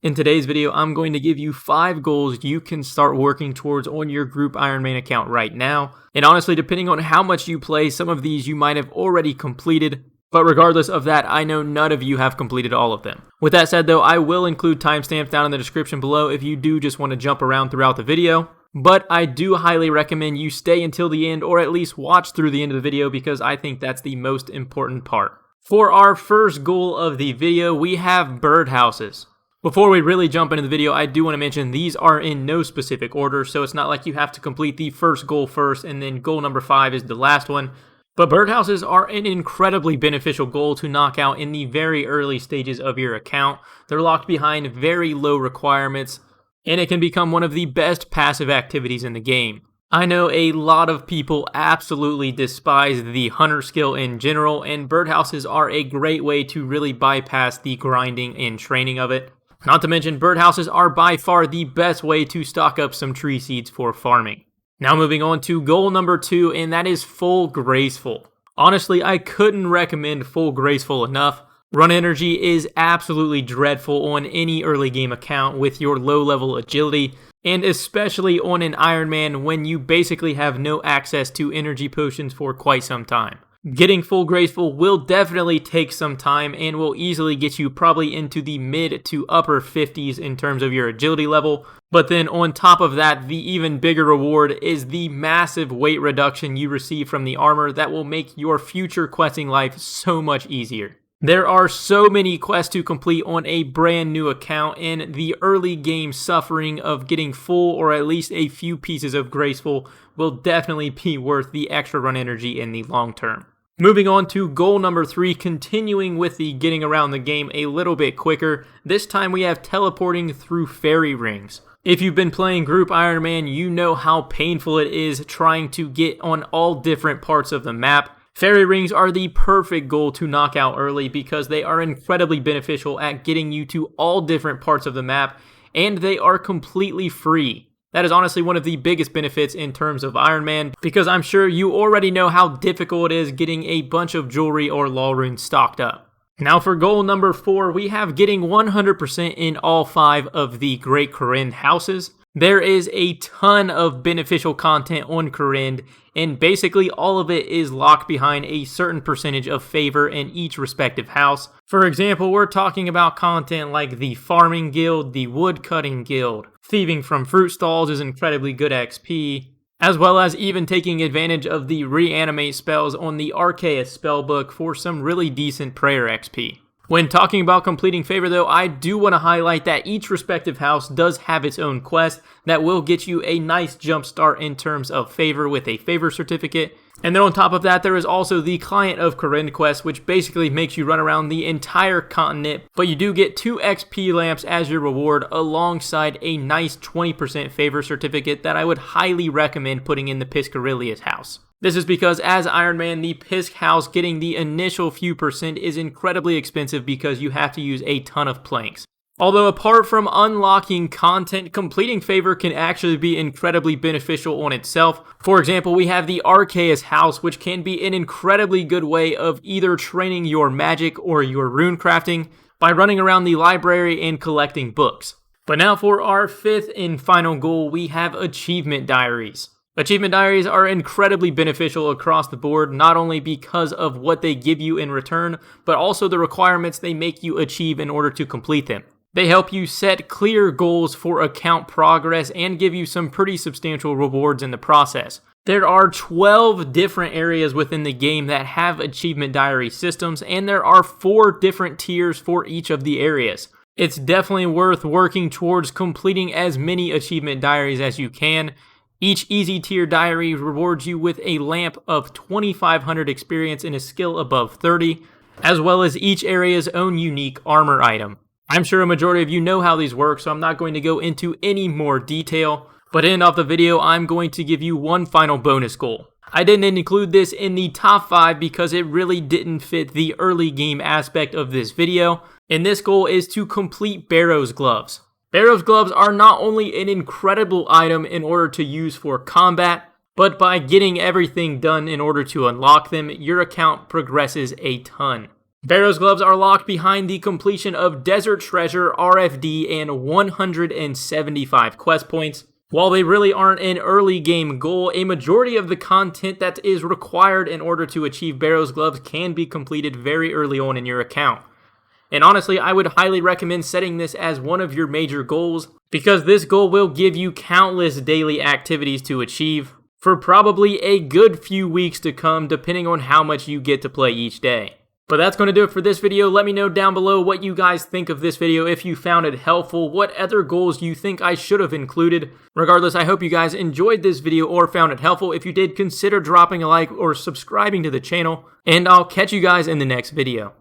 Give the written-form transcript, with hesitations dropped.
In today's video, I'm going to give you 5 goals you can start working towards on your group Ironman account right now. And honestly, depending on how much you play, some of these you might have already completed. But regardless of that, I know none of you have completed all of them. With that said though, I will include timestamps down in the description below if you do just want to jump around throughout the video. But I do highly recommend you stay until the end, or at least watch through the end of the video, because I think that's the most important part. For our first goal of the video, we have birdhouses. Before we really jump into the video, I do want to mention these are in no specific order, so it's not like you have to complete the first goal first and then goal number 5 is the last one. But birdhouses are an incredibly beneficial goal to knock out in the very early stages of your account. They're locked behind very low requirements, and it can become one of the best passive activities in the game. I know a lot of people absolutely despise the hunter skill in general, and birdhouses are a great way to really bypass the grinding and training of it. Not to mention, birdhouses are by far the best way to stock up some tree seeds for farming. Now moving on to goal number 2, and that is full graceful. Honestly, I couldn't recommend full graceful enough. Run energy is absolutely dreadful on any early game account with your low level agility, and especially on an Ironman when you basically have no access to energy potions for quite some time. Getting full graceful will definitely take some time and will easily get you probably into the mid to upper 50s in terms of your agility level. But then on top of that, the even bigger reward is the massive weight reduction you receive from the armor that will make your future questing life so much easier. There are so many quests to complete on a brand new account, and the early game suffering of getting full or at least a few pieces of graceful will definitely be worth the extra run energy in the long term. Moving on to goal number 3, continuing with the getting around the game a little bit quicker. This time we have teleporting through fairy rings. If you've been playing group Ironman, you know how painful it is trying to get on all different parts of the map. Fairy rings are the perfect goal to knock out early because they are incredibly beneficial at getting you to all different parts of the map, and they are completely free. That is honestly one of the biggest benefits in terms of Ironman, because I'm sure you already know how difficult it is getting a bunch of jewelry or law runes stocked up. Now for goal number 4, we have getting 100% in all 5 of the Great Corinne houses. There is a ton of beneficial content on Corinne, and basically all of it is locked behind a certain percentage of favor in each respective house. For example, we're talking about content like the Farming Guild, the Woodcutting Guild. Thieving from fruit stalls is incredibly good XP, as well as even taking advantage of the reanimate spells on the Arceus spellbook for some really decent prayer XP. When talking about completing favor though, I do want to highlight that each respective house does have its own quest that will get you a nice jump start in terms of favor with a favor certificate. And then on top of that, there is also the Client of Corinne quest, which basically makes you run around the entire continent, but you do get 2 XP lamps as your reward alongside a nice 20% favor certificate that I would highly recommend putting in the Piscarilius house. This is because as Ironman, the Pisk house getting the initial few percent is incredibly expensive because you have to use a ton of planks. Although apart from unlocking content, completing favor can actually be incredibly beneficial on itself. For example, we have the Arceus house, which can be an incredibly good way of either training your magic or your rune crafting by running around the library and collecting books. But now for our 5th and final goal, we have achievement diaries. Achievement diaries are incredibly beneficial across the board, not only because of what they give you in return, but also the requirements they make you achieve in order to complete them. They help you set clear goals for account progress and give you some pretty substantial rewards in the process. There are 12 different areas within the game that have achievement diary systems, and there are 4 different tiers for each of the areas. It's definitely worth working towards completing as many achievement diaries as you can. Each easy tier diary rewards you with a lamp of 2,500 experience and a skill above 30, as well as each area's own unique armor item. I'm sure a majority of you know how these work, so I'm not going to go into any more detail, but to end off the video, I'm going to give you one final bonus goal. I didn't include this in the top 5 because it really didn't fit the early game aspect of this video, and this goal is to complete Barrow's Gloves. Barrow's Gloves are not only an incredible item in order to use for combat, but by getting everything done in order to unlock them, your account progresses a ton. Barrow's gloves are locked behind the completion of Desert Treasure, RFD, and 175 quest points. While they really aren't an early game goal, a majority of the content that is required in order to achieve Barrow's gloves can be completed very early on in your account. And honestly, I would highly recommend setting this as one of your major goals, because this goal will give you countless daily activities to achieve for probably a good few weeks to come, depending on how much you get to play each day. But that's going to do it for this video. Let me know down below what you guys think of this video, if you found it helpful, what other goals you think I should have included. Regardless, I hope you guys enjoyed this video or found it helpful. If you did, consider dropping a like or subscribing to the channel, and I'll catch you guys in the next video.